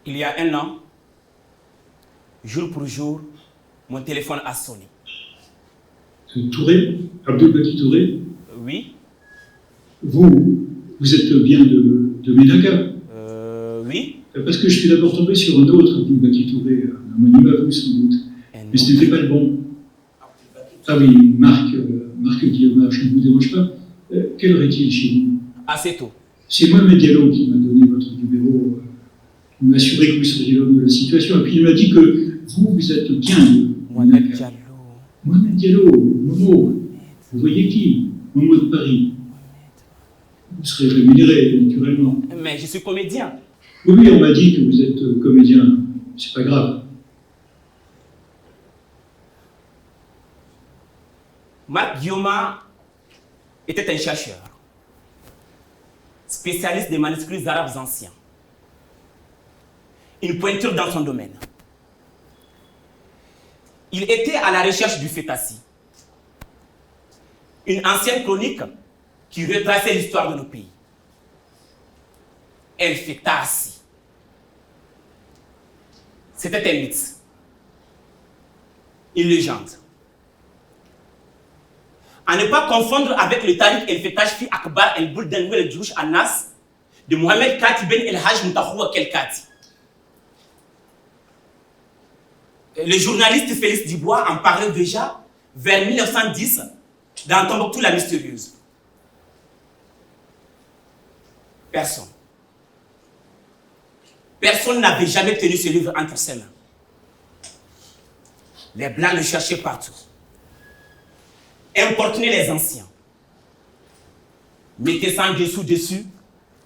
Il y a un an, jour pour jour, mon téléphone a sonné. Touré, Abdelbaki Touré. Oui. Vous êtes bien de Médaka. Oui. Parce que je suis d'abord tombé sur un autre Abdelbaki Touré, un monument à vous sans doute. Mais ce n'était pas le bon. Ah oui, Marc Guillaume, je ne vous dérange pas. Quelle heure est-il chez vous? Assez tôt. C'est Mohamed Diallo qui m'a donné votre numéro. Il m'a assuré que vous seriez l'homme de la situation. Et puis il m'a dit que vous êtes bien de Mohamed Diallo. Mohamed Diallo, Momo. Vous voyez qui? Momo de Paris. Vous serez rémunéré, naturellement. Mais je suis comédien. Oui, on m'a dit que vous êtes comédien. C'est pas grave. Marc Guillaume était un chercheur, spécialiste des manuscrits arabes anciens. Une pointure dans son domaine. Il était à la recherche du Fétassi, une ancienne chronique qui retraçait l'histoire de nos pays. El Fétassi. C'était un mythe, une légende. À ne pas confondre avec le Tariq El Fetash fi Akbar El Buldan El Djouch Anas de Mohamed Kati Ben El Haj Moutahoua Kel Kati. Le journaliste Félix Dubois en parlait déjà vers 1910 dans Tombouctou la mystérieuse. Personne n'avait jamais tenu ce livre entre ses mains. Les Blancs le cherchaient partout. Importuner les anciens. Mettez ça en dessous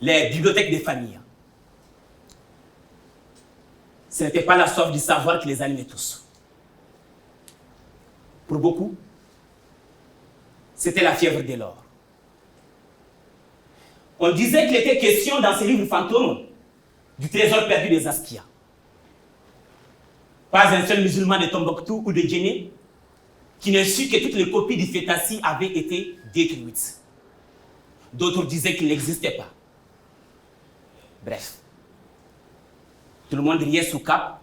les bibliothèques des familles. Ce n'était pas la soif du savoir qui les animait tous. Pour beaucoup, c'était la fièvre de l'or. On disait qu'il était question dans ces livres fantômes du trésor perdu des Askia. Pas un seul musulman de Tombouctou ou de Djenné qui ne sut que toutes les copies du Fétassi avaient été détruites. D'autres disaient qu'il n'existait pas. Bref, tout le monde riait sous cap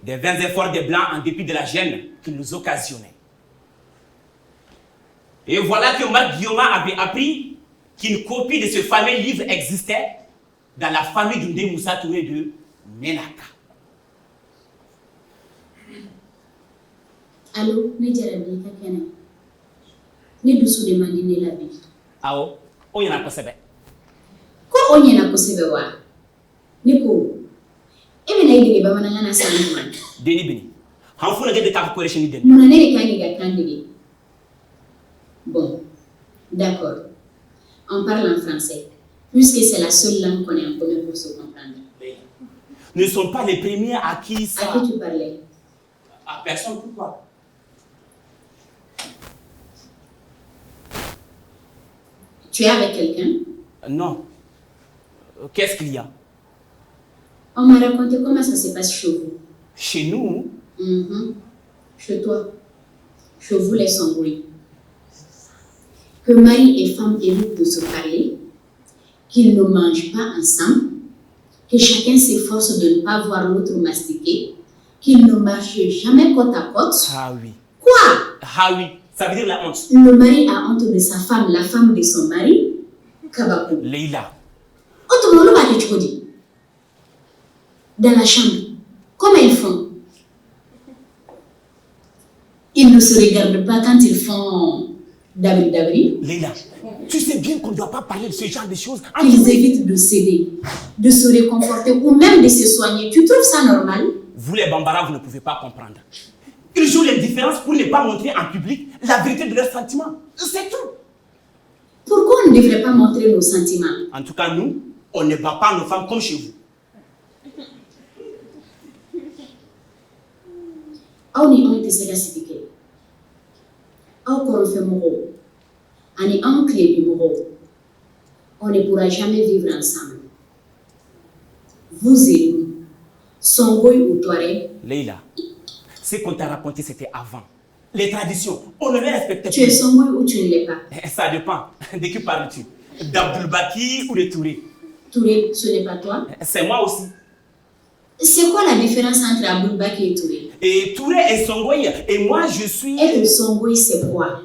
des vains efforts des Blancs en dépit de la gêne qu'ils nous occasionnaient. Et voilà que Marc Guillaume avait appris qu'une copie de ce fameux livre existait dans la famille d'Oundé Moussa Touré de Ménaka. Allô, ne jarabi ka kene. Ne dusu de mandi ne labi. Awo, o yana kosebe. Ko o yana kosebe wa? Ne ko. E be na ide ba mananga na sanu man. Deni bini. Hanfuna gede ka correction ni den. Mona ne kangi ga kandidi. Bon. D'accord. On parle en français puisque c'est la seule langue qu'on est en commun pour se comprendre. Nous ne sommes pas les premiers à qui ça. À qui tu parlais? À personne, pourquoi? Tu es avec quelqu'un? Non. Qu'est-ce qu'il y a? On m'a raconté comment ça se passe chez vous. Chez nous? Chez toi. Chez vous les Sambouris. Que mari et femme évitent de se parler, qu'ils ne mangent pas ensemble, que chacun s'efforce de ne pas voir l'autre mastiquer, qu'ils ne marchent jamais côte à côte. Ah oui. Quoi? Ah oui. Ça veut dire la honte. Le mari a honte de sa femme, la femme de son mari. Kabakou. Leïla. Autrement, tu dis. Dans la chambre, comment ils font? Ils ne se regardent pas quand ils font dabri. Leïla, tu sais bien qu'on ne doit pas parler de ce genre de choses. Qu'ils évitent de céder, de se réconforter ou même de se soigner. Tu trouves ça normal? Vous les Bambara, vous ne pouvez pas comprendre. Ils jouent les différences pour ne pas montrer en public la vérité de leurs sentiments. C'est tout. Pourquoi on ne devrait pas montrer nos sentiments? En tout cas, nous, on ne bat pas nos femmes comme chez vous. On est expliqué. On fait moro. On est un clé du moro. On ne pourra jamais vivre ensemble. Vous et nous, Songoy ou Touareg. Leïla, ce qu'on t'a raconté, c'était avant. Les traditions, on ne les respectait Tu es Songoy ou tu ne l'es pas? Ça dépend. De qui parles-tu? D'Abdelbaki ou de Touré? Touré, ce n'est pas toi? C'est moi aussi. C'est quoi la différence entre Aboubakar et Touré? Et Touré est Songoï. Et moi, je suis... Et le Songoï, c'est quoi?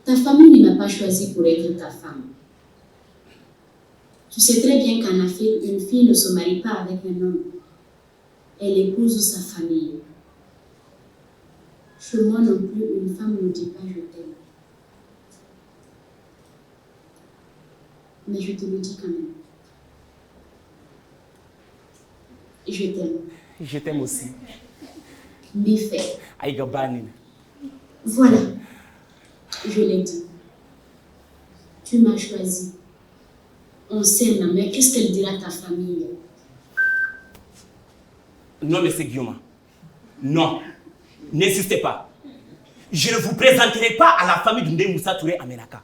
Ta famille ne m'a pas choisi pour être ta femme. Tu sais très bien qu'en Afrique, une fille ne se marie pas avec un homme. Elle épouse sa famille. Chez moi non plus, une femme ne dit pas je t'aime. Mais je te le dis quand même. Je t'aime. Je t'aime aussi. Biffet. Aïgabanin. Voilà. Je l'ai dit. Tu m'as choisi. On s'aime, mais qu'est-ce qu'elle dira à ta famille? Non, monsieur Guillaume. Non. N'insistez pas. Je ne vous présenterai pas à la famille de Ndé Moussa Touré à Ménaka.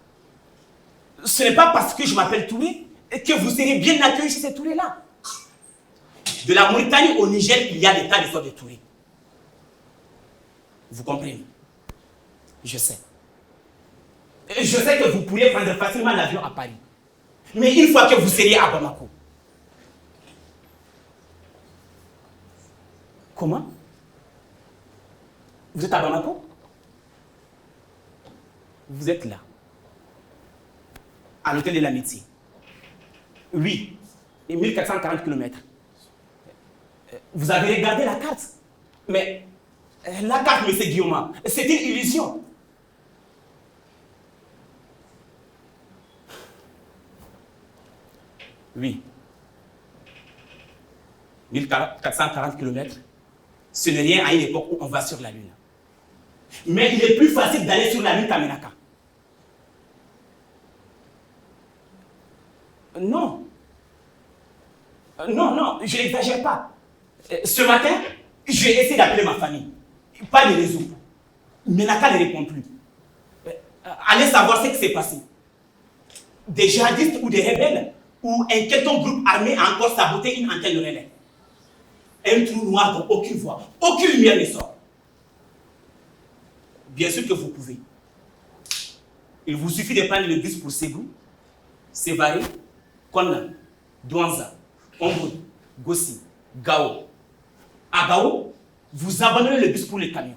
Ce n'est pas parce que je m'appelle Touré que vous serez bien accueillis chez ces Touré-là. De la Mauritanie au Niger, il y a des tas d'histoires de Touré. Vous comprenez? Je sais. Je sais que vous pourriez prendre facilement l'avion à Paris. Mais une fois que vous seriez à Bamako. Comment? Vous êtes à Bamako? Vous êtes là. À l'hôtel de l'amitié. Oui. Et 1440 km. Vous avez regardé la carte. Mais la carte, monsieur Guillaume, c'est une illusion. Oui. 1440 km, ce n'est rien à une époque où on va sur la Lune. Mais il est plus facile d'aller sur la Lune qu'à Ménaka. Non. Non, je n'exagère pas. Ce matin, j'ai essayé d'appeler ma famille. Pas de réseau. Ménaka ne répond plus. Allez savoir ce qui s'est passé. Des djihadistes ou des rebelles ou un quelconque groupe armé a encore saboté une antenne de relais. Un trou noir dont aucune voix, aucune lumière ne sort. Bien sûr que vous pouvez. Il vous suffit de prendre le bus pour Ségou, Sévaré, Konna, Douanza, Omboud, Gossi, Gao. À Gao, vous abandonnez le bus pour les camions.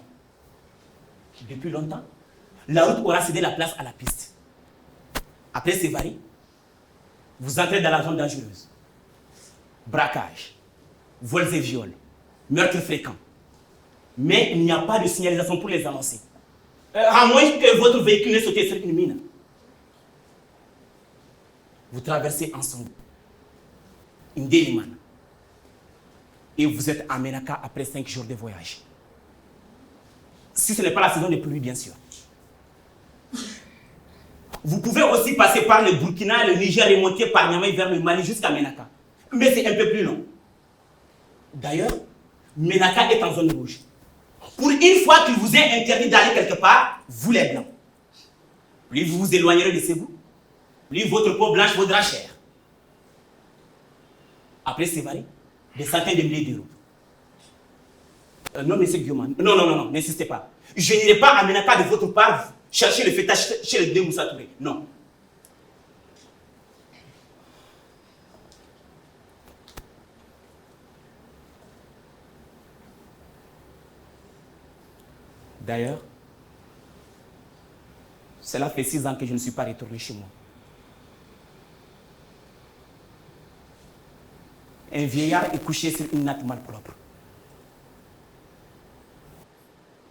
Depuis longtemps, la route aura cédé la place à la piste. Après Sévaré, vous entrez dans la zone dangereuse. Braquage, vols et viols, meurtres fréquents. Mais il n'y a pas de signalisation pour les annoncer. À moins que votre véhicule ne saute sur une mine. Vous traversez ensemble Ndélimane. Et vous êtes à Ménaka après 5 jours de voyage. Si ce n'est pas la saison des pluies, bien sûr. Vous pouvez aussi passer par le Burkina, le Niger et monter par Niamey vers le Mali jusqu'à Ménaka. Mais c'est un peu plus long. D'ailleurs, Ménaka est en zone rouge. Pour une fois qu'il vous est interdit d'aller quelque part, vous les blancs. Plus vous vous éloignerez de Ségou, plus votre peau blanche vaudra cher. Après Sévaré, des centaines de milliers d'euros. Non, monsieur Guillaume, non, n'insistez pas. Je n'irai pas à Ménaka de votre part chercher le fêtage chez le Ndé Moussa Touré. Non. D'ailleurs, cela fait 6 ans que je ne suis pas retourné chez moi. Un vieillard est couché sur une natte malpropre.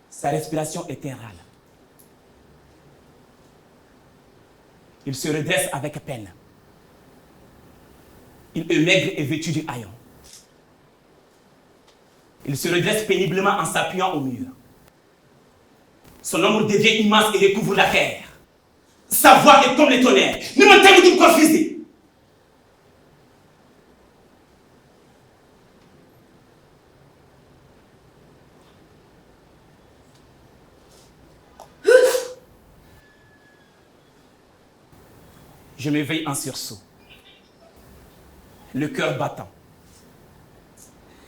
Sa respiration est un râle. Il se redresse avec peine. Il est maigre et vêtu du haillon. Il se redresse péniblement en s'appuyant au mur. Son ombre devient immense et recouvre la terre. Sa voix est comme le tonnerre. Ne m'entendez-vous pas confuser? Je m'éveille en sursaut, le cœur battant.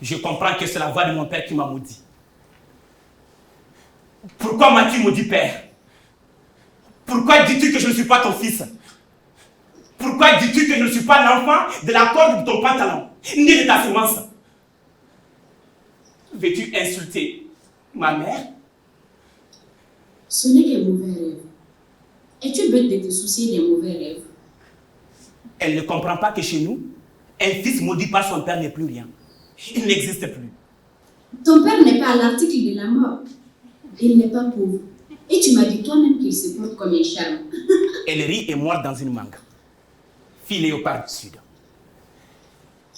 Je comprends que c'est la voix de mon père qui m'a maudit. Pourquoi m'as-tu maudit, père? Pourquoi dis-tu que je ne suis pas ton fils? Pourquoi dis-tu que je ne suis pas l'enfant de la corde de ton pantalon, ni de ta semence? Veux-tu insulter ma mère? Ce n'est qu'un mauvais rêve. Es-tu bête de te soucier des mauvais rêves? Elle ne comprend pas que chez nous, un fils maudit par son père n'est plus rien. Il n'existe plus. Ton père n'est pas à l'article de la mort. Il n'est pas pauvre. Et tu m'as dit toi-même qu'il se porte comme un charme. Elle rit et mord dans une mangue. Fille léopard du Sud.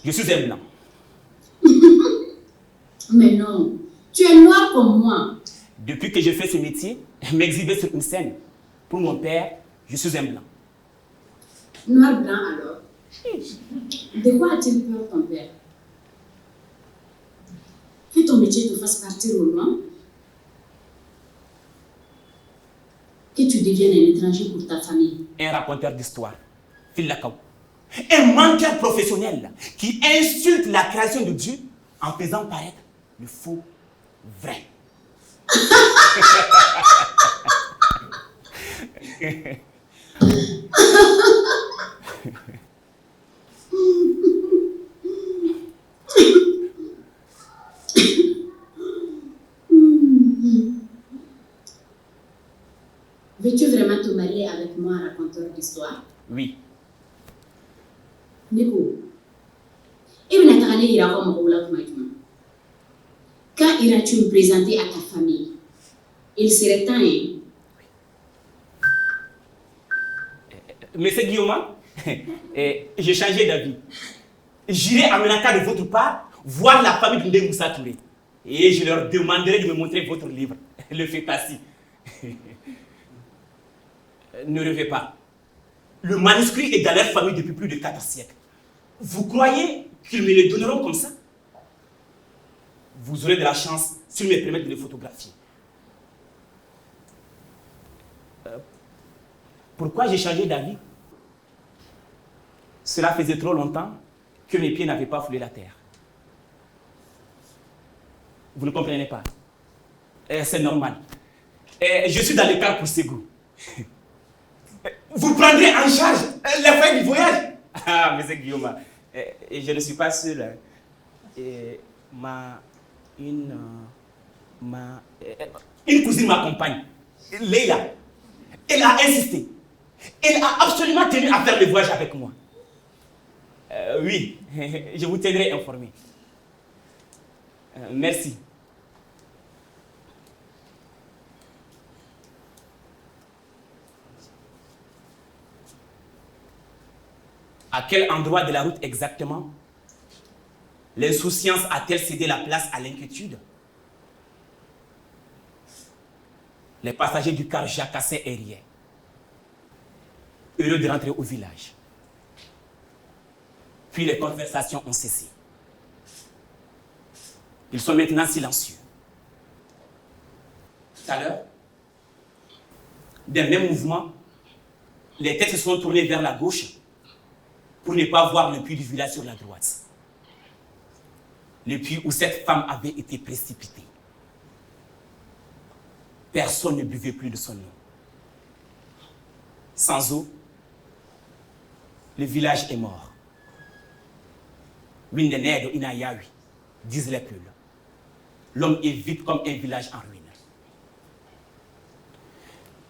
Je suis un blanc. Mais non, tu es noir comme moi. Depuis que je fais ce métier, m'exhiber sur une scène. Pour mon père, je suis un blanc. Noir-blanc alors. De quoi a-t-il peur ton père? Que ton métier te fasse partir au loin? Que tu deviennes un étranger pour ta famille? Un raconteur d'histoire, Phil Lacau. Un menteur professionnel qui insulte la création de Dieu en faisant paraître le faux vrai. Veux-tu vraiment te marier avec moi, un raconteur d'histoire? Oui. Nico, quand iras-tu me présenter à ta famille? Il serait temps, hein? Monsieur Guillaume, j'ai changé d'avis. J'irai à Menaka de votre part voir la famille de Moussa Touré. Et je leur demanderai de me montrer votre livre, le Fétassi. Ne rêvez pas. Le manuscrit est dans leur famille depuis plus de 4 siècles. Vous croyez qu'ils me le donneront comme ça? Vous aurez de la chance s'ils me permettent de le photographier. Pourquoi j'ai changé d'avis? Cela faisait trop longtemps que mes pieds n'avaient pas foulé la terre. Vous ne comprenez pas? C'est normal. Je suis dans le car pour Ségou. Vous prendrez en charge la fin du voyage? Ah, monsieur Guillaume, je ne suis pas seul. Une cousine m'accompagne, Leila. Elle a insisté. Elle a absolument tenu à faire le voyage avec moi. Oui, je vous tiendrai informé. Merci. À quel endroit de la route exactement l'insouciance a-t-elle cédé la place à l'inquiétude? Les passagers du car jacassaient et riaient, heureux de rentrer au village. Puis les conversations ont cessé. Ils sont maintenant silencieux. Tout à l'heure, d'un même mouvement, les têtes se sont tournées vers la gauche pour ne pas voir le puits du village sur la droite. Le puits où cette femme avait été précipitée. Personne ne buvait plus de son eau. Sans eau, le village est mort. Windenedo Inayawi, disent les Peuls. L'homme est vide comme un village en ruine.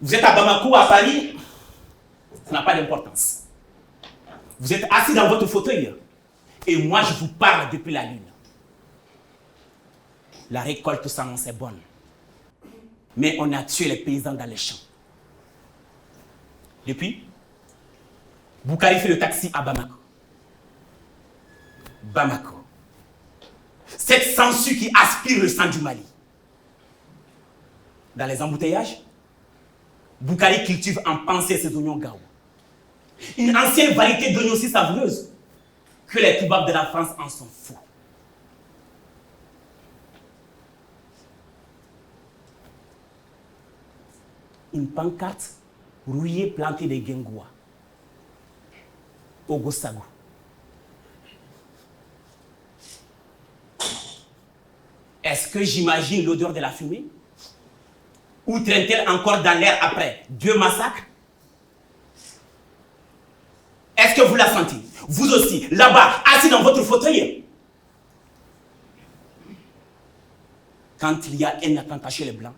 Vous êtes à Bamako, à Paris, ça n'a pas d'importance. Vous êtes assis dans votre fauteuil et moi je vous parle depuis la lune. La récolte s'annonçait bonne. Mais on a tué les paysans dans les champs. Depuis, Boukari fait le taxi à Bamako. Bamako. Cette sangsue qui aspire le sang du Mali. Dans les embouteillages, Boukari cultive en pensée ses oignons Gao. Une ancienne variété d'oignons si savoureuse que les toubabs de la France en sont fous. Une pancarte rouillée plantée des Gengoua au Gossago. Est-ce que j'imagine l'odeur de la fumée? Ou traîne-t-elle encore dans l'air après 2 massacres? Est-ce vous la sentez? Vous aussi, là-bas, assis dans votre fauteuil. Quand il y a un attentat chez les Blancs,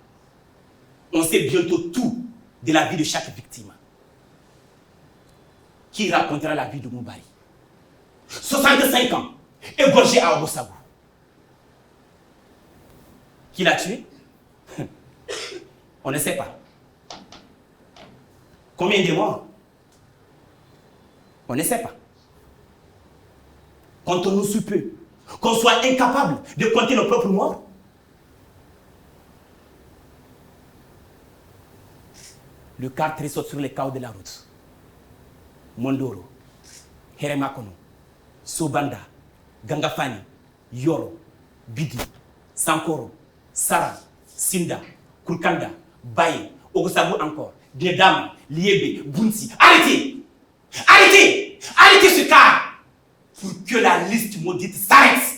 on sait bientôt tout de la vie de chaque victime. Qui racontera la vie de Moubari? 65 ans, égorgé à Obossabou. Qui l'a tué? On ne sait pas. Combien de morts? On ne sait pas. Comptons-nous sous peu, qu'on soit incapable de compter nos propres morts? Le quart saute sur les chaos de la route. Mondoro, Heremakono, Sobanda, Gangafani, Yoro, Bidi, Sankoro, Sara, Sinda, Kulkanda, Baye, Ogosabu encore, Diedama, Liebe, Bunsi. Arrêtez! Arrêtez! Arrêtez ce cas pour que la liste maudite s'arrête!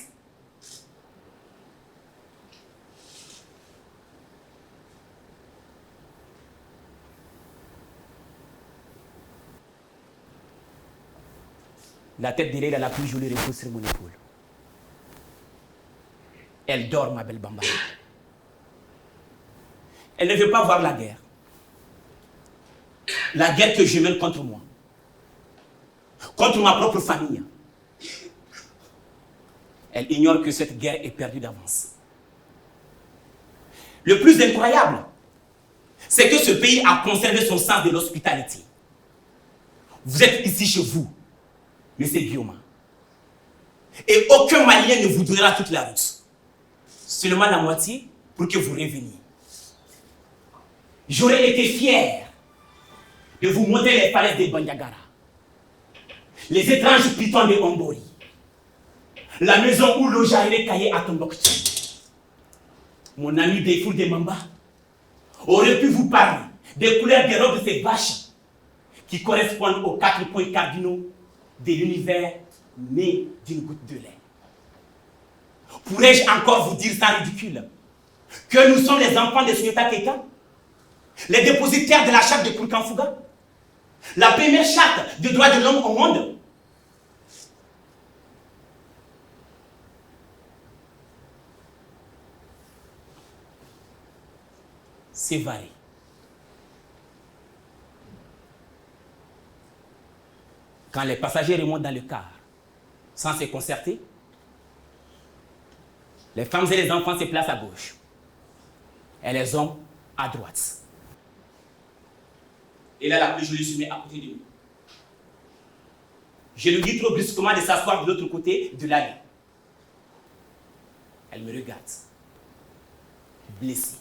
La tête de Leila la plus jolie repose sur mon épaule. Elle dort, ma belle Bamba. Elle ne veut pas voir la guerre. La guerre que je mène contre moi. Contre ma propre famille. Elle ignore que cette guerre est perdue d'avance. Le plus incroyable, c'est que ce pays a conservé son sens de l'hospitalité. Vous êtes ici chez vous, Monsieur Guillaume. Et aucun Malien ne vous donnera toute la route. Seulement la moitié pour que vous reveniez. J'aurais été fier de vous montrer les falaises de Bandiagara, les étranges pitons de Ombori, la maison où logeait Kaye à Tombouctou. Mon ami Defour de Mamba aurait pu vous parler des couleurs des robes de ces vaches qui correspondent aux 4 points cardinaux de l'univers né d'une goutte de lait. Pourrais-je encore vous dire sans ridicule que nous sommes les enfants de Soyota Keita, les dépositaires de la charte de Kulkanfuga, la première charte des droits de l'homme au monde? C'est vrai. Quand les passagers remontent dans le car, sans se concerter, les femmes et les enfants se placent à gauche et les hommes à droite. Et là, la plus jolie se met à côté de nous. Je lui dis trop brusquement de s'asseoir de l'autre côté de l'allée. Elle me regarde, blessée.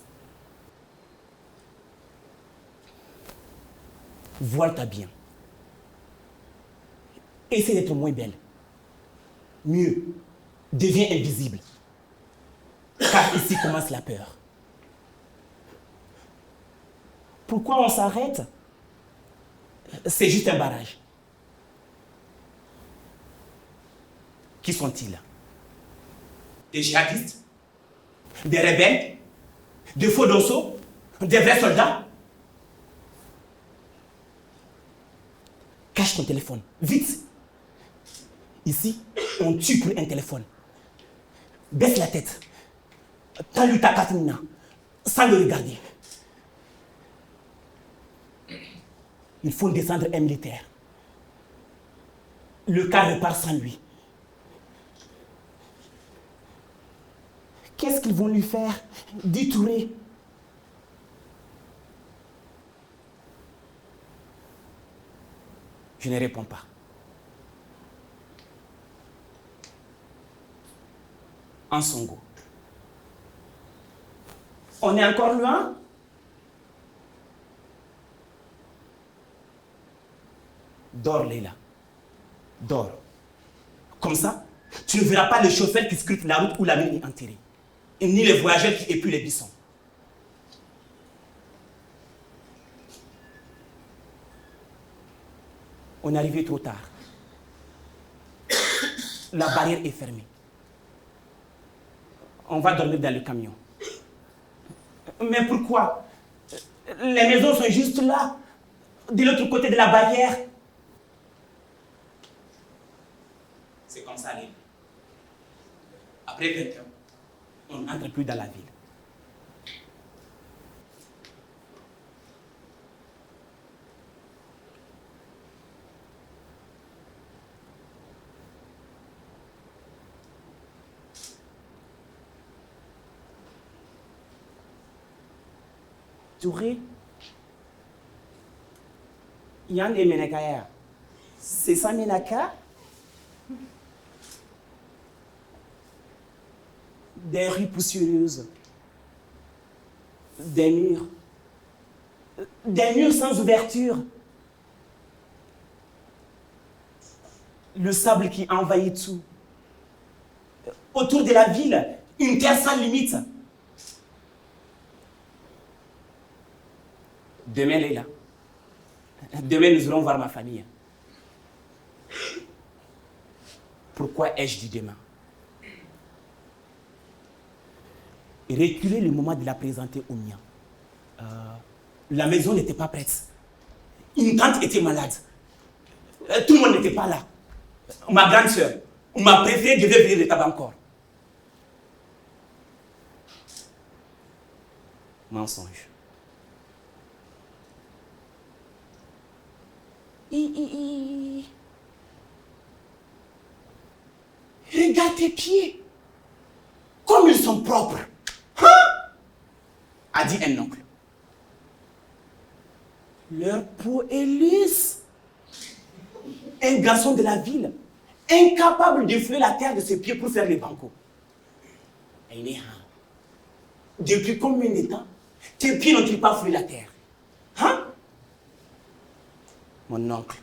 Voile-toi bien. Essaie d'être moins belle. Mieux, deviens invisible. Car ici commence la peur. Pourquoi on s'arrête? C'est juste un barrage. Qui sont-ils? Des djihadistes? Des rebelles? Des faux donceaux? Des vrais soldats? Cache ton téléphone, vite! Ici, on tue pour un téléphone. Baisse la tête. Tends-lui ta carte Nina, sans le regarder. Il faut descendre un militaire. Le cas repart sans lui. Qu'est-ce qu'ils vont lui faire? Dis Touré. Je ne réponds pas. En Songo. On est encore loin? Dors, Leila. Dors. Comme ça, tu ne verras pas le chauffeur qui scrute la route où la mine est enterrée. Et ni les voyageurs qui épuient les buissons. On est arrivé trop tard. La barrière est fermée. On va dormir dans le camion. Mais pourquoi? Les maisons sont juste là, de l'autre côté de la barrière. commence à aller. Après 20 ans, on n'entre plus dans la ville. Touré, Yann et Menekaya, c'est ça Menaka? Des rues poussiéreuses, des murs sans ouverture, le sable qui envahit tout. Autour de la ville, une terre sans limite. Demain, Leila. Demain, nous allons voir ma famille. Pourquoi ai-je dit demain? Reculer le moment de la présenter au mien. La maison n'était pas prête. Une tante était malade. Tout le monde n'était pas là. Ma grande sœur, ma préférée devait venir de Tabancor. Mensonge. Regarde tes pieds. Comme ils sont propres. Hein? A dit un oncle. Leur peau est lisse. Un garçon de la ville, incapable de fouler la terre de ses pieds pour faire les bancos. Depuis combien de temps tes pieds n'ont-ils pas foulé la terre? Hein? Mon oncle.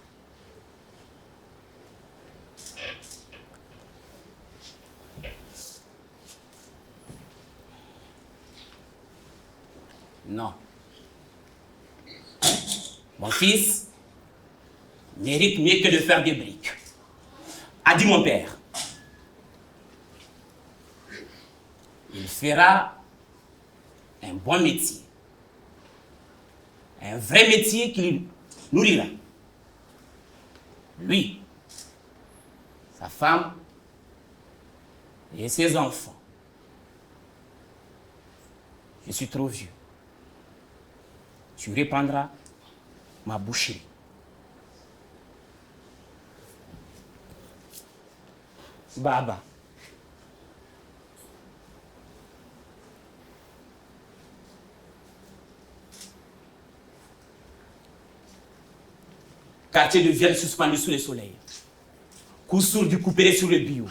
Non. Mon fils mérite mieux que de faire des briques. A dit mon père. Il fera un bon métier. Un vrai métier qui lui nourrira. Lui, sa femme et ses enfants. Je suis trop vieux. Tu reprendras ma boucherie. Baba. Quartier de viande suspendu sous le soleil. Coup sourd du couperet sur le bio.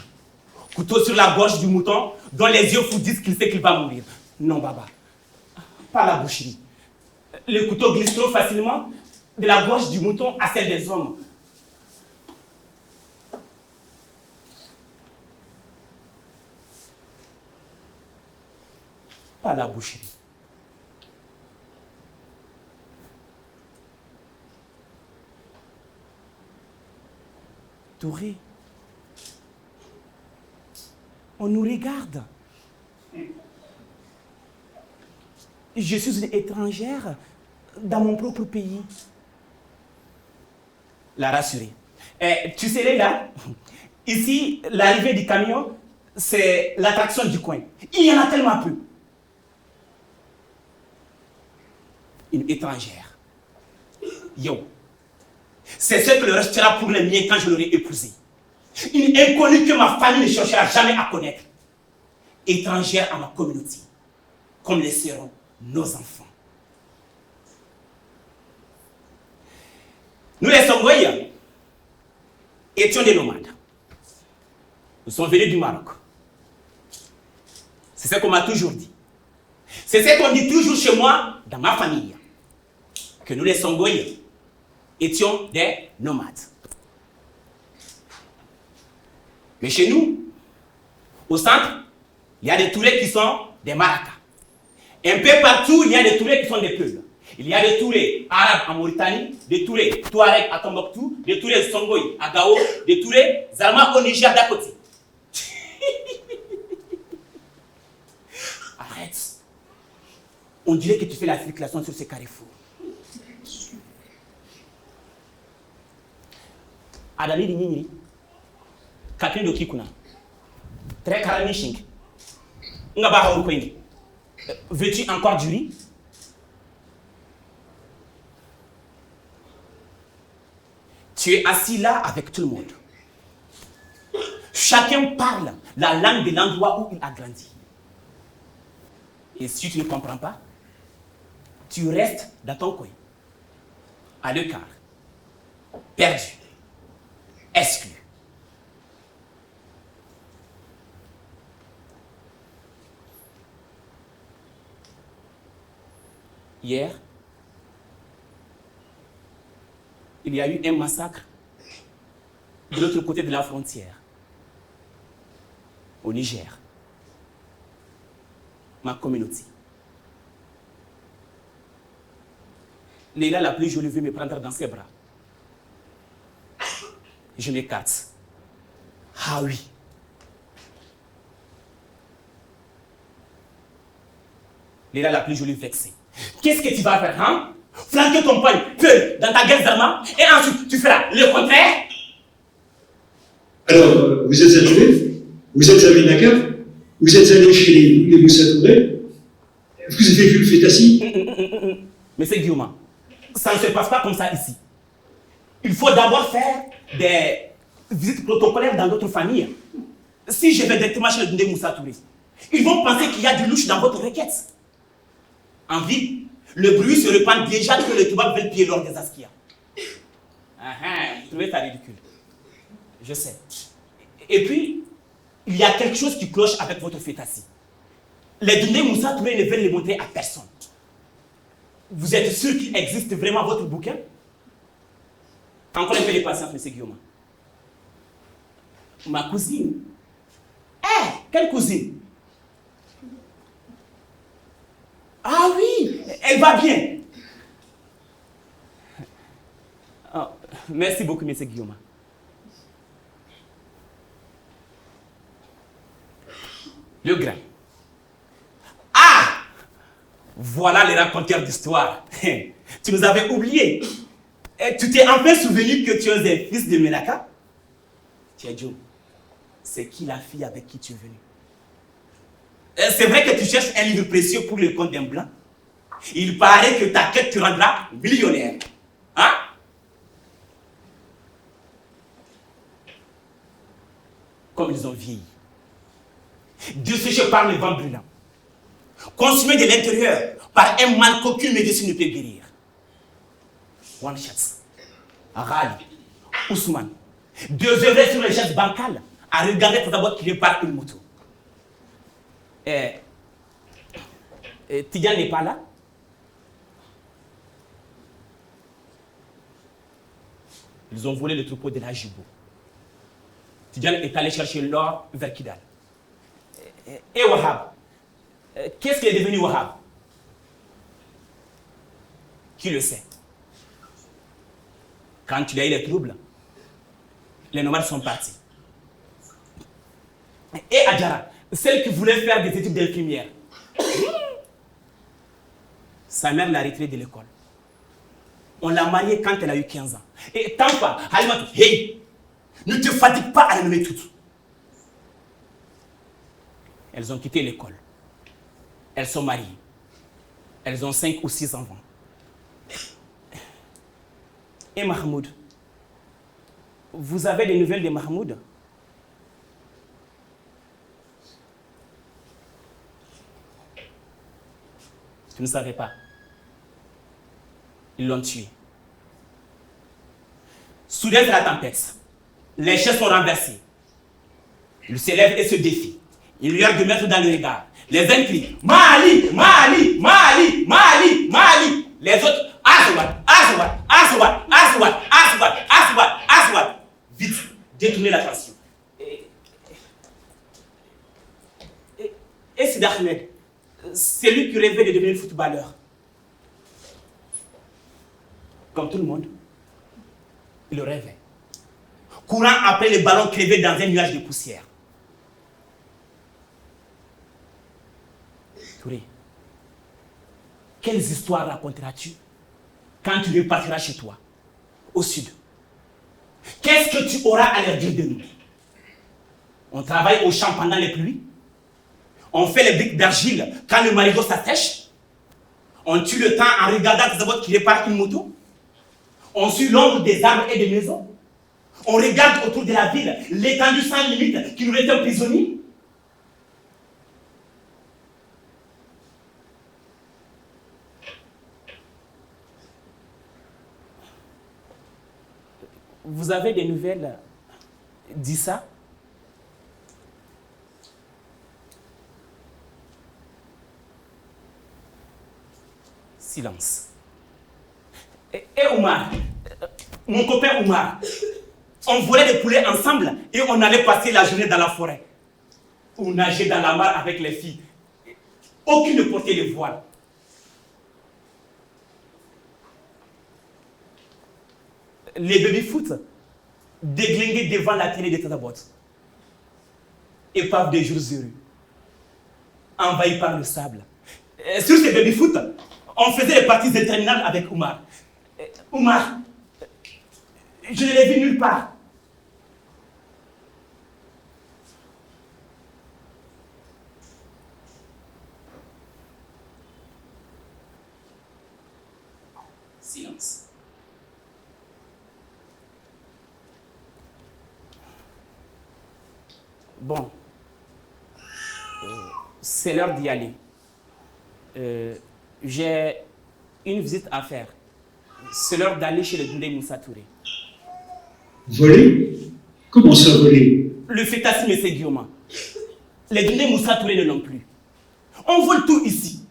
Couteau sur la gorge du mouton dont les yeux fous disent qu'il sait qu'il va mourir. Non, Baba. Pas la boucherie. Le couteau glisse trop facilement de la gorge du mouton à celle des hommes. Pas la boucherie. Touré, on nous regarde. Je suis une étrangère dans mon propre pays. La rassurer. Tu sais, là, ici, l'arrivée du camion, c'est l'attraction du coin. Il y en a tellement peu. Une étrangère. Yo. C'est ce que le restera pour les miens quand je l'aurai épousé. Une inconnue que ma famille ne cherchera jamais à connaître. Étrangère à ma communauté. Comme le seront nos enfants. Nous les Songoïs étions des nomades. Nous sommes venus du Maroc. C'est ce qu'on m'a toujours dit. C'est ce qu'on dit toujours chez moi, dans ma famille. Que nous les Songoïs étions des nomades. Mais chez nous, au centre, il y a des Tourés qui sont des Maracas. Un peu partout, il y a des Tourés qui sont des peuples. Il y a des Tourés arabes en Mauritanie, des Tourés Touareg à Tombouctou, des Tourés Songoï à Gao, des Tourés Zarma au Niger d'à côté. Arrête. On dirait que tu fais la circulation sur ces carrefours. Adali Nigniri, Kapin Doki Kuna. Très caramiching. Ngaba Haurkweni. Veux-tu encore du riz? Tu es assis là avec tout le monde. Chacun parle la langue de l'endroit où il a grandi. Et si tu ne comprends pas, tu restes dans ton coin, à l'écart, perdu, exclu. Hier, il y a eu un massacre de l'autre côté de la frontière, au Niger, ma communauté. Leila, la plus jolie, veut me prendre dans ses bras. Je m'écarte. Ah oui. Leila, la plus jolie, vexée. Qu'est-ce que tu vas faire, hein? Flanquer ton poing, feu, dans ta gueule d'armes, et ensuite tu feras le contraire? Alors, vous êtes arrivé, vous êtes à Ménaka, vous êtes allé chez les Moussa Touré, vous avez vu le Fétassi? Monsieur Guillaume, ça ne se passe pas comme ça ici. Il faut d'abord faire des visites protocolaires dans d'autres familles. Si je vais directement chez le Moussa Touré, ils vont penser qu'il y a du louche dans votre requête. En ville, le bruit se répand déjà que les Toubabs veulent piller l'or des Askia. Vous trouvez ça ridicule. Je sais. Et puis, il y a quelque chose qui cloche avec votre Fétassi. Les Dundé Moussa Touré ne veulent les montrer à personne. Vous êtes sûr qu'il existe vraiment votre bouquin? Encore un peu de patience, M. Guillaume. Ma cousine. Quelle cousine? Ah oui, elle va bien. Oh, merci beaucoup, M. Guillaume. Le grand. Voilà les raconteurs d'histoire. Tu nous avais oubliés. Tu t'es enfin souvenu que tu es un fils de Menaka? Tiens, Joe, c'est qui la fille avec qui tu es venu? C'est vrai que tu cherches un livre précieux pour le compte d'un blanc. Il paraît que ta quête te rendra millionnaire. Hein? Comme ils ont vieilli. Desséchés par le vent brûlant. Consumés de l'intérieur par un mal qu'aucune médecine ne peut guérir. One shot. Rali, Ousmane, deux œuvres sur les chaises bancales à regarder pour d'abord qu'il par une moto. Tidiane n'est pas là? Ils ont volé le troupeau de la Jibo. Tidiane est allé chercher l'or vers Kidal. Et Wahab? Qu'est-ce qui est devenu Wahab? Qui le sait? Quand il y a eu les troubles, les nomades sont partis. Et Adjara, celle qui voulait faire des études d'infirmière, sa mère l'a retirée de l'école. On l'a mariée quand elle a eu 15 ans. Et Tampa, Halimatu, hey, ne te fatigue pas à la nommer toutes. Elles ont quitté l'école. Elles sont mariées. Elles ont 5 ou 6 enfants. Et Mahmoud, vous avez des nouvelles de Mahmoud? Tu ne savais pas. Ils l'ont tué. Soudain, c'est la tempête. Les chaises sont renversées. Il se lève et se défie. Il lui a de mettre dans le regard. Les uns crient Mali, Mali, Mali, Mali, Mali. Les autres Azawad, Azawad, Azawad, Azawad, Azawad, Azawad, Azawad. Vite, détournez l'attention. Et Sidi Ahmed, c'est lui qui rêvait de devenir footballeur. Comme tout le monde, il rêvait. Courant après les ballons crevés dans un nuage de poussière. Touré, quelles histoires raconteras-tu quand tu repartiras chez toi, au sud? Qu'est-ce que tu auras à leur dire de nous? On travaille au champ pendant les pluies. On fait les briques d'argile quand le marigot s'attèche. On tue le temps en regardant des voitures qui réparent une moto. On suit l'ombre des arbres et des maisons. On regarde autour de la ville l'étendue sans limite qui nous retient prisonniers. Vous avez des nouvelles d'Issa? Silence. Et Oumar, mon copain Oumar, on volait des poulets ensemble et on allait passer la journée dans la forêt. Ou nager dans la mare avec les filles. Aucune ne portait le voile. Les baby-foot déglinguaient devant la télé de Tata-Bot. Épave des jours heureux. Envahis par le sable. Sur ces baby-foot, on faisait des parties interminables avec Oumar. Oumar, je ne l'ai vu nulle part. Silence. Bon, c'est l'heure d'y aller. J'ai une visite à faire. C'est l'heure d'aller chez le Doundé Moussa Touré. Voler? Comment ça, voler? Le fétassi, M. Guillaume. Les Doundé Moussa Touré ne l'ont plus. On vole tout ici.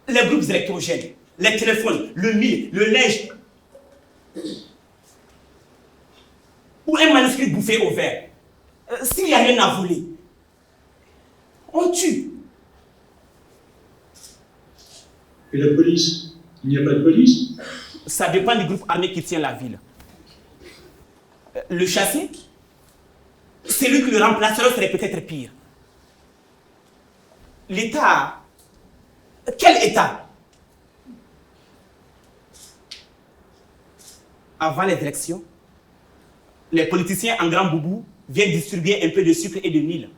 Les groupes électrogènes, les téléphones, le mille, le linge. Ou un manuscrit bouffé au verre. S'il n'y a rien à voler, on tue. Et la police? Il n'y a pas de police? Ça dépend du groupe armé qui tient la ville. Le chassé, celui qui le remplacerait serait peut-être pire. L'État, quel État? Avant les élections, les politiciens en grand boubou viennent distribuer un peu de sucre et de mil.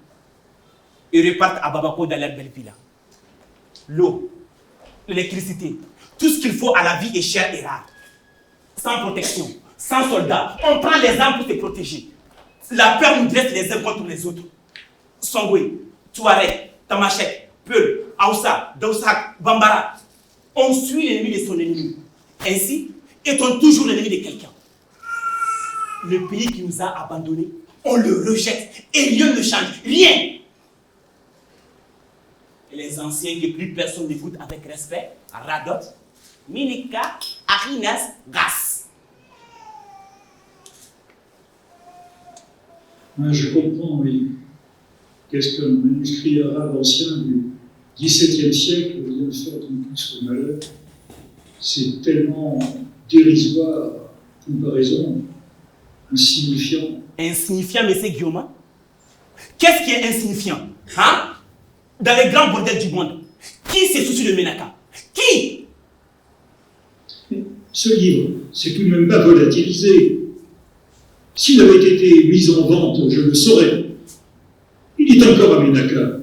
Ils repartent à Babako dans leur belle villa. L'eau, l'électricité, tout ce qu'il faut à la vie est cher et rare. Sans protection, sans soldats, on prend les armes pour se protéger. La peur nous dresse les uns contre les autres. Songwe, Touareg, Tamashek, Peul, Aoussa, Daoussak, Bambara. On suit l'ennemi de son ennemi. Ainsi, est-on toujours l'ennemi de quelqu'un. Le pays qui nous a abandonnés, on le rejette et rien ne change. Rien. Et les anciens que plus personne n'écoute avec respect, Radot, Minika, Arinas, Gas. Je comprends, oui. Qu'est-ce qu'un manuscrit arabe ancien du XVIIe siècle vient de faire d'une plus au malheur? C'est tellement dérisoire, comparaison, insignifiant. Insignifiant, M. Guillaume? Qu'est-ce qui est insignifiant? Hein? Dans les grands bordels du monde, qui se soucie de Ménaka? Qui? Ce livre, c'est tout de même pas volatilisé. S'il avait été mis en vente, je le saurais. Il est encore à Ménaka.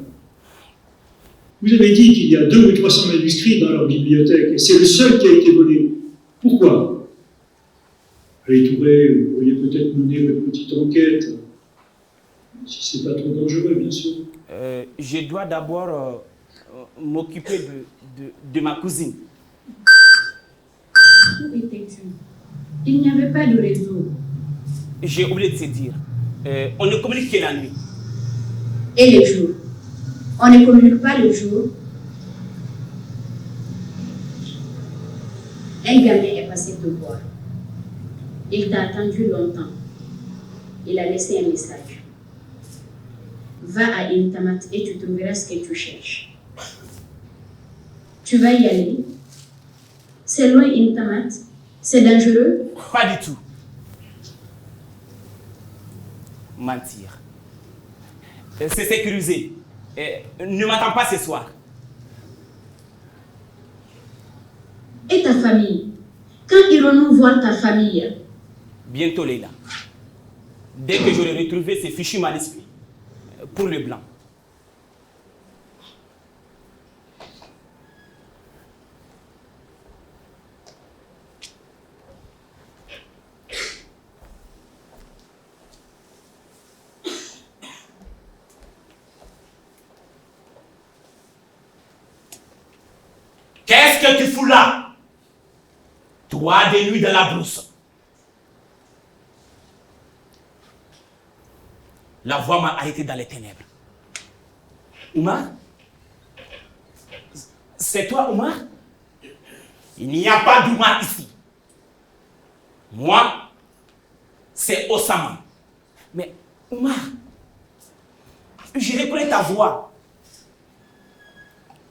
Vous avez dit qu'il y a 200 ou 300 manuscrits dans leur bibliothèque, et c'est le seul qui a été volé. Pourquoi? Allez, Touré, vous pourriez peut-être mener votre petite enquête, si c'est pas trop dangereux, bien sûr. Je dois d'abord m'occuper de ma cousine. Où étais-tu? Il n'y avait pas de réseau. J'ai oublié de te dire. On ne communique que la nuit. Et les jours? On ne communique pas le jour. Un gamin est passé te voir. Il t'a attendu longtemps. Il a laissé un message. Va à Intamat et tu trouveras ce que tu cherches. Tu vas y aller. C'est loin Intamat. C'est dangereux. Pas du tout. Mentir. C'est sécurisé. Ne m'attends pas ce soir. Et ta famille? Quand irons-nous voir ta famille? Bientôt, Leila. Dès que j'aurai retrouvé ces fichus manuscrits, pour le blanc. Qu'est-ce que tu fous là? Toi, des nuits dans la brousse. La voix m'a arrêté dans les ténèbres. Oumar? C'est toi, Oumar? Il n'y a pas d'Oumar ici. Moi, c'est Osama. Mais, Oumar, je reconnais ta voix.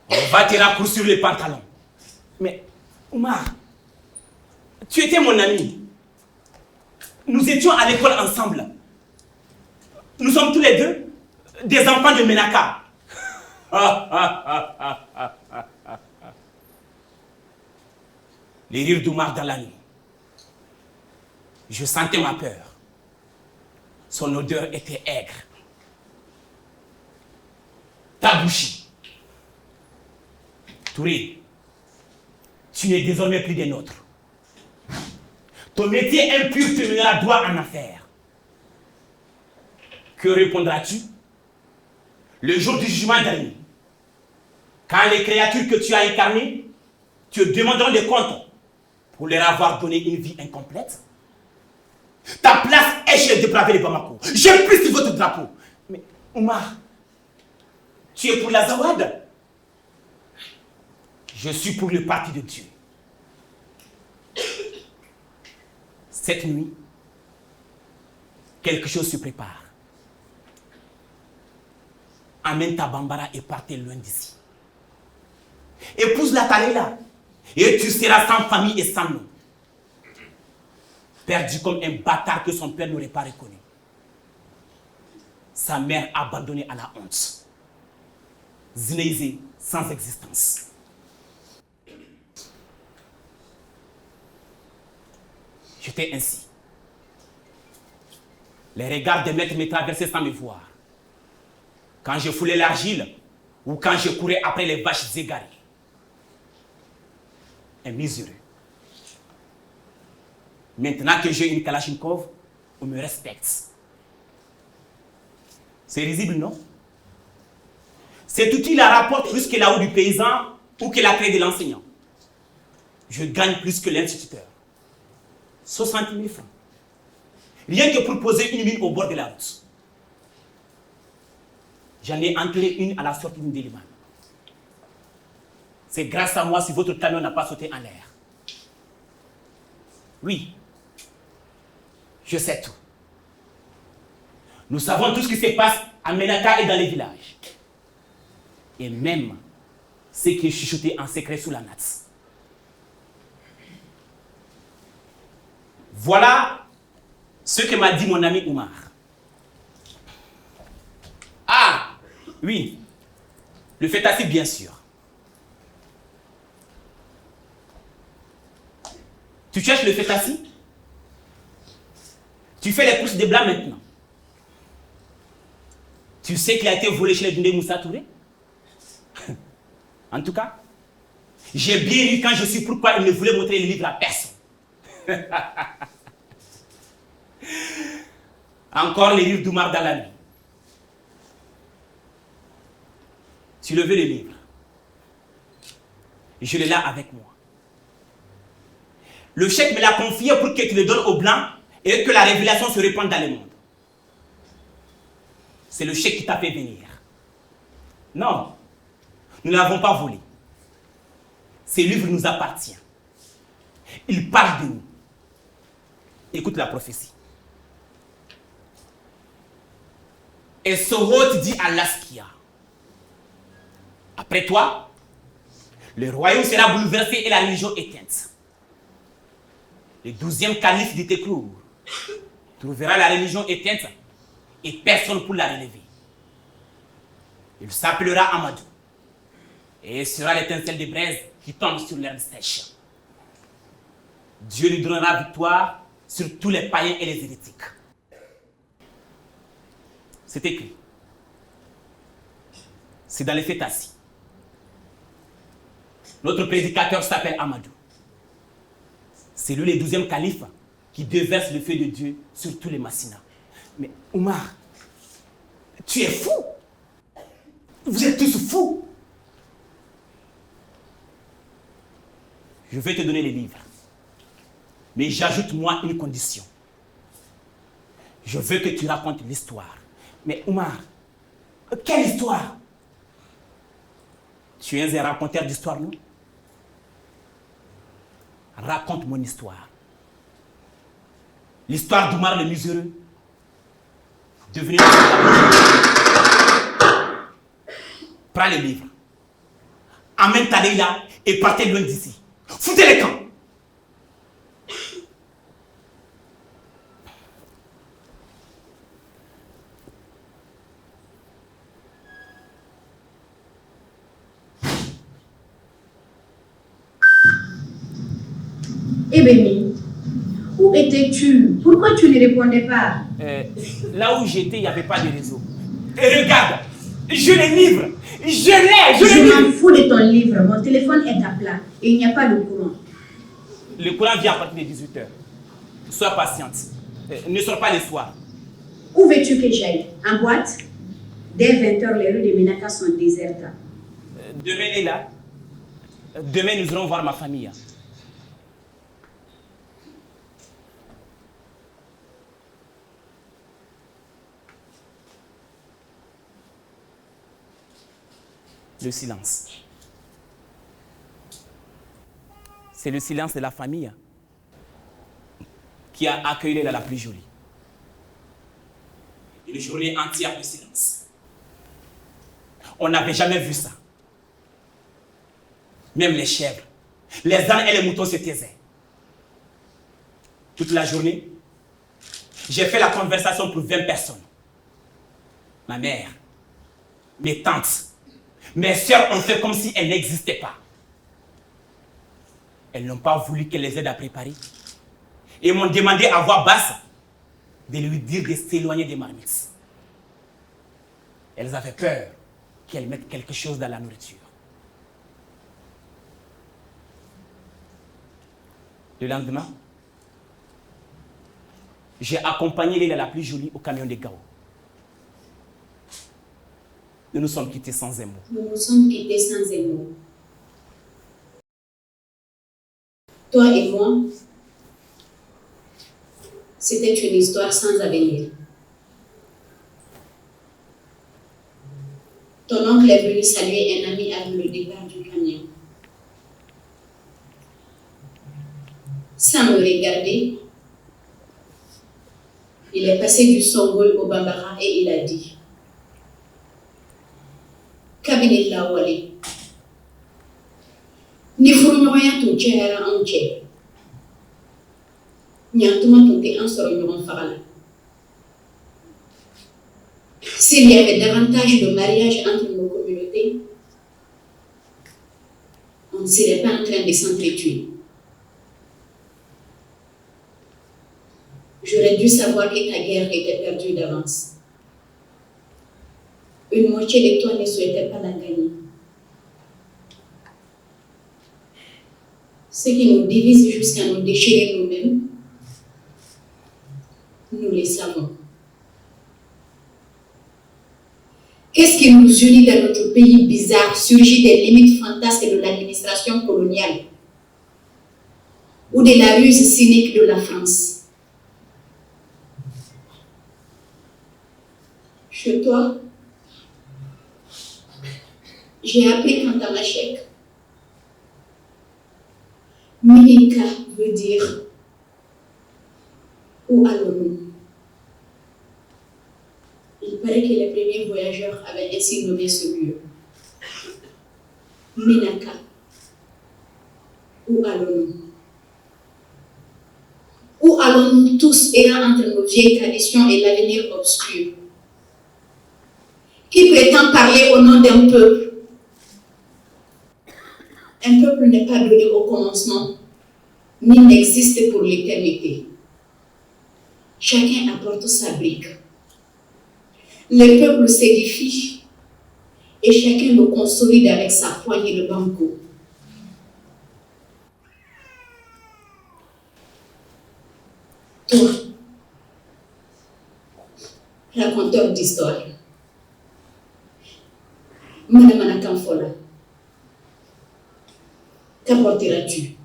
On va te raccourcir les pantalons. Mais, Oumar, tu étais mon ami. Nous étions à l'école ensemble. Nous sommes tous les deux des enfants de Ménaka. Les rires d'Oumar dans la nuit. Je sentais ma peur. Son odeur était aigre. Tabouchi. Touré, tu n'es désormais plus des nôtres. Ton métier impur te mènera droit en affaire. Que répondras-tu le jour du jugement dernier? Quand les créatures que tu as incarnées te demanderont des comptes pour leur avoir donné une vie incomplète? Ta place est chez les dépravés de Bamako. J'ai pris sur votre drapeau. Mais Oumar, tu es pour la Zawad? Je suis pour le parti de Dieu. Cette nuit, quelque chose se prépare. Amène ta Bambara et partez loin d'ici. Épouse la Talela et tu seras sans famille et sans nom. Perdu comme un bâtard que son père n'aurait pas reconnu. Sa mère abandonnée à la honte. Znéisé sans existence. J'étais ainsi. Les regards des maîtres me traversaient sans me voir. Quand je foulais l'argile ou quand je courais après les vaches égarées. Un miséreux. Maintenant que j'ai une Kalachnikov, on me respecte. C'est risible, non? Cet outil la rapporte plus que la haut du paysan ou que la clé de l'enseignant. Je gagne plus que l'instituteur. 60 000 francs. Rien que pour poser une mine au bord de la route. J'en ai enterré une à la sortie d'une Déliman. C'est grâce à moi si votre camion n'a pas sauté en l'air. Oui, je sais tout. Nous savons tout ce qui se passe à Ménaka et dans les villages. Et même ce qui est chuchoté en secret sous la natte. Voilà ce que m'a dit mon ami Oumar. Ah, oui, le fétassi, bien sûr. Tu cherches le fétassi? Tu fais les courses de blanc maintenant. Tu sais qu'il a été volé chez les Dundé Moussa Touré? En tout cas, j'ai bien lu quand je suis pourquoi il ne voulait montrer le livre à personne. Encore les livres d'Oumar dans la nuit. Tu le veux, le livre? Je l'ai là avec moi. Le chef me l'a confié pour que tu le donnes aux Blancs et que la révélation se répande dans le monde. C'est le chef qui t'a fait venir. Non, nous ne l'avons pas volé. Ce livre nous appartient. Il parle de nous. Écoute la prophétie. Et Sohot dit à Laskia, après toi, le royaume sera bouleversé et la religion éteinte. Le 12e calife de Teklour trouvera la religion éteinte et personne pour la relever. Il s'appellera Amadou et sera l'étincelle de braise qui tombe sur l'herbe sèche. Dieu lui donnera victoire sur tous les païens et les hérétiques. C'est écrit. C'est dans les Fétassi. Notre prédicateur s'appelle Amadou. C'est lui le 12e calife qui déverse le feu de Dieu sur tous les Massina. Mais Oumar, tu es fou. Vous êtes tous fous. Je vais te donner les livres. Mais j'ajoute moi une condition. Je veux que tu racontes l'histoire. Mais Oumar, quelle histoire? Tu es un raconteur d'histoire, non? Raconte mon histoire. L'histoire d'Oumar le Miséreux. Devenu... Prends les livres. Amène ta là et partez loin d'ici. Foutez les camps. Eh Béni, où étais-tu? Pourquoi tu ne répondais pas? Là où j'étais, il n'y avait pas de réseau. Et regarde, je les livre. Je m'en fous de ton livre. Mon téléphone est à plat et il n'y a pas de courant. Le courant vient à partir de 18h. Sois patiente. Ne sors pas le soir. Où veux-tu que j'aille? En boîte? Dès 20h, les rues de Ménaka sont désertes. Demain est là. Demain, nous irons voir ma famille. Le silence. C'est le silence de la famille qui a accueilli la plus jolie. Une journée entière de silence. On n'avait jamais vu ça. Même les chèvres, les ânes et les moutons se taisaient. Toute la journée, j'ai fait la conversation pour 20 personnes. Ma mère, mes tantes, mes sœurs ont fait comme si elles n'existaient pas. Elles n'ont pas voulu qu'elle les aide à préparer. Et m'ont demandé à voix basse de lui dire de s'éloigner des marmites. Elles avaient peur qu'elles mettent quelque chose dans la nourriture. Le lendemain, j'ai accompagné Léla la plus jolie au camion de Gao. Nous nous sommes quittés sans un mot. Nous nous sommes quittés sans un mot. Toi et moi, c'était une histoire sans avenir. Ton oncle est venu saluer un ami avant le départ du camion. Sans me regarder, il est passé du Songol au Bambara et il a dit: Cabinet Lawale. Ni furuɲɔgɔnya tun cayara anw cɛ. Ɲantuma tun tɛ an sɔrɔ ɲɔgɔn faga la. S'il y avait davantage de mariages entre nos communautés, on ne serait pas en train de s'entretuer. J'aurais dû savoir que ta guerre était perdue d'avance. Une moitié de toi ne souhaitait pas la gagner. Ce qui nous divise jusqu'à nous déchirer nous-mêmes, nous le savons. Qu'est-ce qui nous unit dans notre pays bizarre, surgit des limites fantasques de l'administration coloniale ou de la ruse cynique de la France? Chez toi, j'ai appris qu'en tamashek, Minika veut dire où allons-nous? Il paraît que les premiers voyageurs avaient ainsi nommé ce lieu. Minaka. Où allons-nous? Où allons-nous tous errant entre nos vieilles traditions et l'avenir obscur? Qui prétend parler au nom d'un peuple? Un peuple n'est pas donné au commencement, ni n'existe pour l'éternité. Chacun apporte sa brique. Les peuples s'édifient et chacun me consolide avec sa poignée de banco. Toi, raconteur d'histoire, Madame Kamfola, qu'apporteras-tu?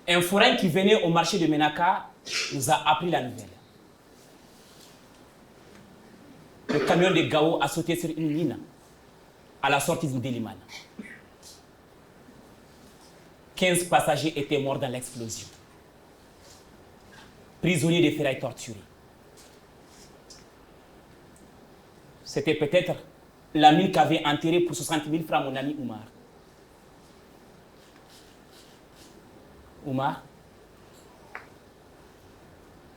Un forain qui venait au marché de Menaka nous a appris la nouvelle. Le camion de Gao a sauté sur une ligne à la sortie du Délimane. 15 passagers étaient morts dans l'explosion. Prisonniers de ferraille torturés. C'était peut-être la mine qu'avait enterrée pour 60 000 francs mon ami Oumar. Oumar,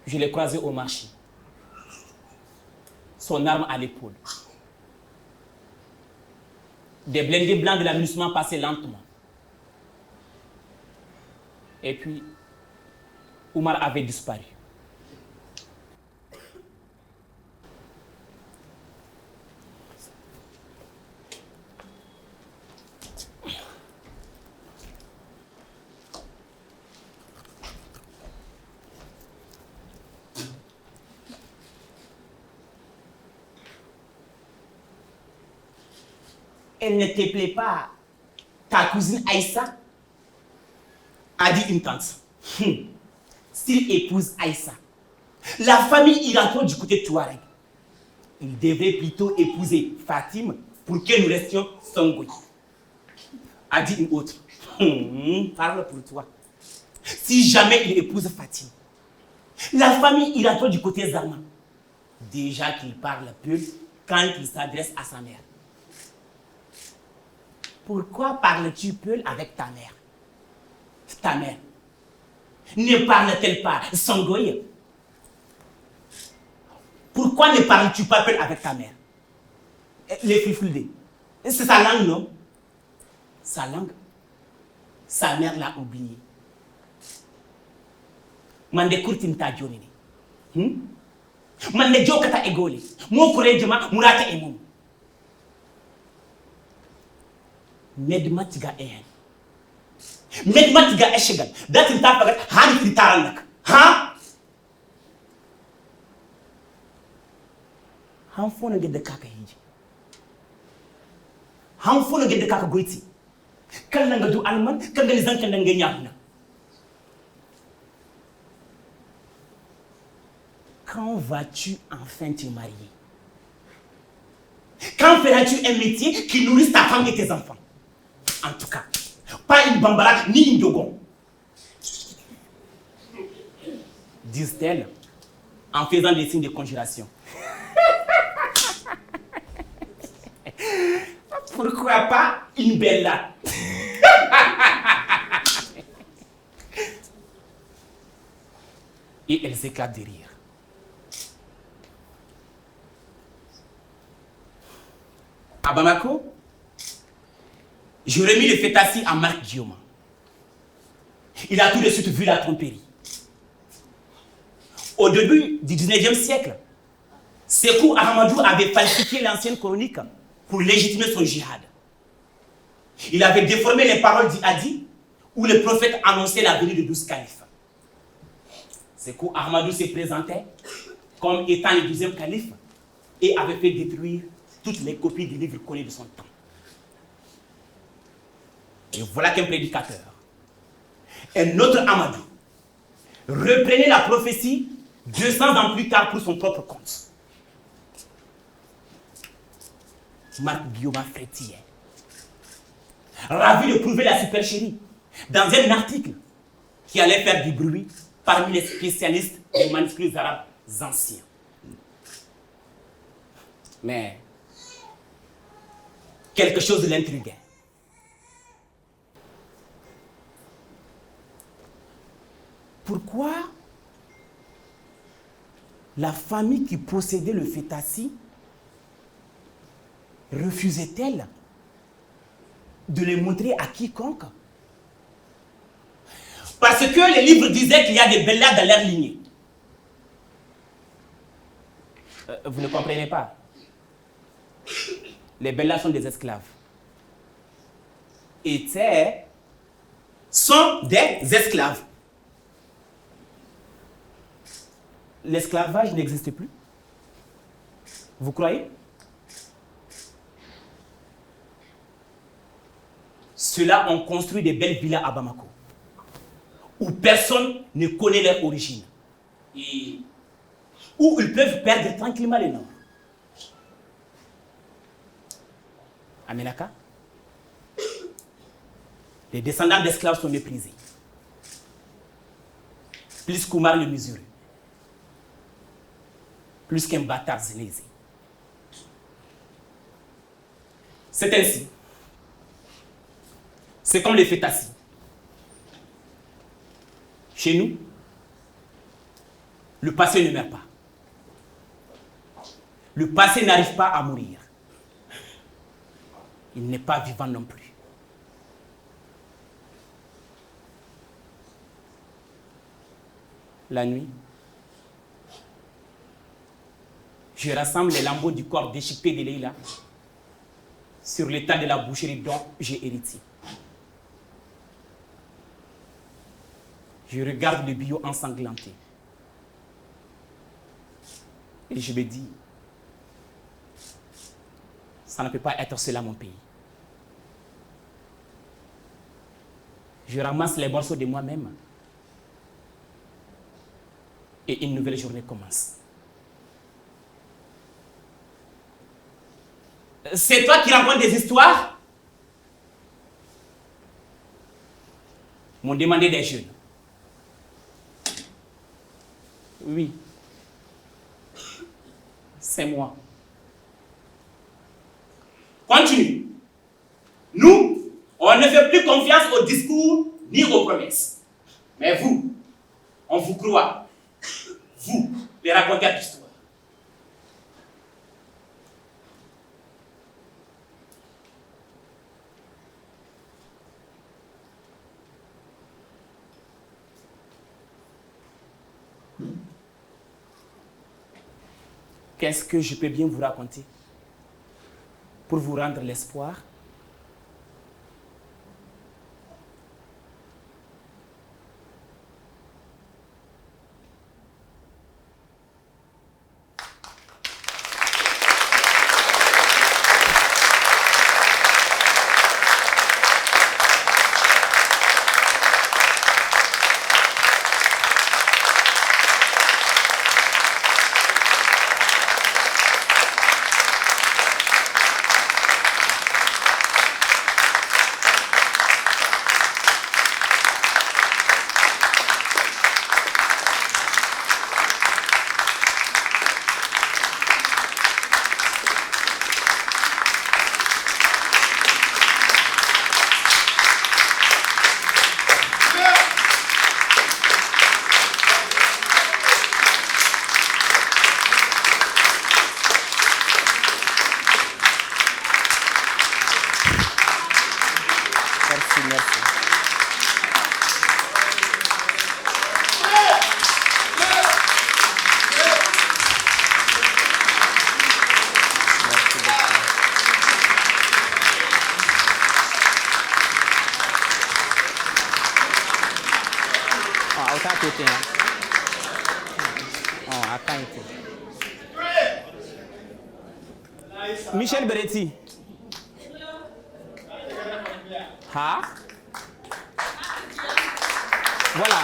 je l'ai croisé au marché. Son arme à l'épaule. Des blindés blancs de l'amusement passaient lentement. Et puis, Oumar avait disparu. Elle ne te plaît pas, ta cousine Aïssa? A dit une tante. S'il épouse Aïssa, la famille ira trop du côté de Touareg. Il devrait plutôt épouser Fatim pour que nous restions sanguins. A dit une autre. Parle pour toi. Si jamais il épouse Fatim, la famille ira trop du côté Zarma. Déjà qu'il parle peu quand il s'adresse à sa mère. Pourquoi parles-tu Peul avec ta mère? Ta mère ne parle-t-elle pas Sangoye? Pourquoi ne parles-tu pas Peul avec ta mère? Les Fifulde. C'est sa langue, non? Sa langue? Sa mère l'a oublié. Mande kurtin ta jonini. Mande jokata egoli. Mo kurejema murata emum. Medma tiga ehen. Medma tiga eshegan. Datin ta fagat hani fritarandak. Ha? Han fona gedde kaka hiji. Han fona gedde kaka goiti. Kan nga du alman, kan nga zanka nga nyahuna. Quand vas-tu enfin te marier? Quand feras-tu un métier qui nourrisse ta femme et tes enfants? En tout cas, pas une bambalak ni une dogon. Disent-elles en faisant des signes de conjuration. Pourquoi pas une bella? Et elles s'éclatent de rire. À Bamako, j'ai remis le fétassi à Marc Guillaume. Il a tout de suite vu la tromperie. Au début du 19e siècle, Sékou Ahmadou avait falsifié l'ancienne chronique pour légitimer son djihad. Il avait déformé les paroles d'Hadi où le prophète annonçait la venue de 12 califes. Sékou Ahmadou se présentait comme étant le 12e calife et avait fait détruire toutes les copies des livres connus de son temps. Et voilà qu'un prédicateur, un autre Amadou, reprenait la prophétie 200 ans plus tard pour son propre compte. Marc Guillaume frétillait, ravi de prouver la supercherie, dans un article qui allait faire du bruit parmi les spécialistes des manuscrits arabes anciens. Mais quelque chose l'intriguait. Pourquoi la famille qui possédait le fétassi refusait-elle de le montrer à quiconque? Parce que les livres disaient qu'il y a des bellas dans leur lignée. Vous ne comprenez pas. Les Bellas sont des esclaves. Sont des esclaves. L'esclavage n'existe plus. Vous croyez? Ceux-là ont construit des belles villas à Bamako, où personne ne connaît leur origine. Et où ils peuvent perdre tranquillement les noms. À Menaka, les descendants d'esclaves sont méprisés. Plus qu'Oumar le mesuré. Plus qu'un bâtard zénézé. C'est ainsi. C'est comme les fétassis. Chez nous, le passé ne meurt pas. Le passé n'arrive pas à mourir. Il n'est pas vivant non plus. La nuit, je rassemble les lambeaux du corps déchiqueté de Leïla sur l'état de la boucherie dont j'ai hérité. Je regarde le bio ensanglanté. Et je me dis, ça ne peut pas être cela mon pays. Je ramasse les morceaux de moi-même. Et une nouvelle journée commence. C'est toi qui racontes des histoires? M'ont demandé des jeunes. Oui. C'est moi. Continue. Nous, on ne fait plus confiance aux discours ni aux promesses. Mais vous, on vous croit. Vous, les raconteurs d'histoire. Qu'est-ce que je peux bien vous raconter pour vous rendre l'espoir? Michel Beretti. Ha? Voilà.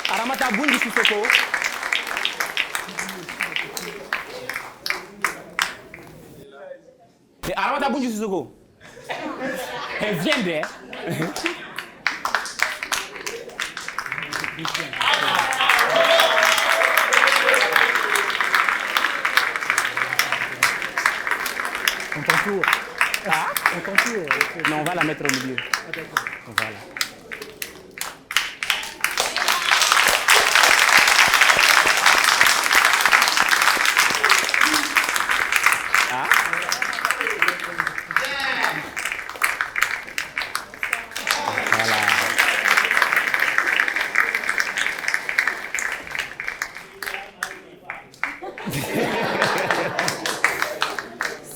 Aramata Bundi Sissoko. Et Aramata Bundi Sissoko. Elle vient d'elle. On t'entoure. Ah? On t'entoure. Non, on va la mettre au milieu. Ah, d'accord. Voilà.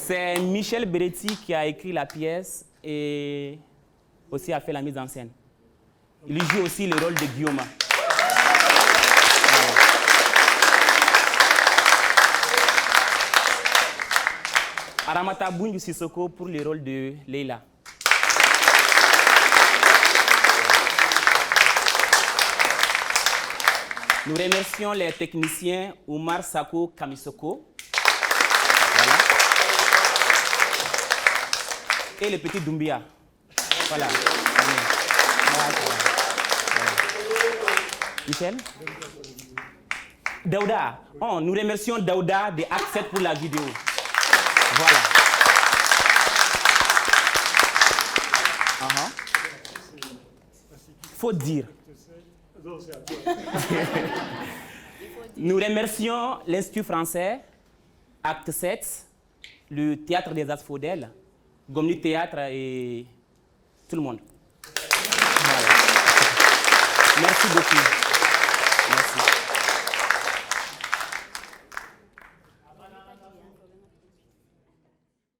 C'est Michel Beretti qui a écrit la pièce et aussi a fait la mise en scène. Il joue aussi le rôle de Guillaume. Aramata Bunju Sissoko pour le rôle de Leila. Nous remercions les techniciens Oumar Sako Kamisoko. Voilà. Et le petit Doumbia. Voilà. Voilà. Michel? Daouda. Oh, nous remercions Daouda de Acte 7 pour la vidéo. Voilà. Faut dire. Nous remercions l'Institut français, Acte 7, le Théâtre des Asphodèles, Gomni Théâtre et tout le monde. Voilà. Merci beaucoup. Merci.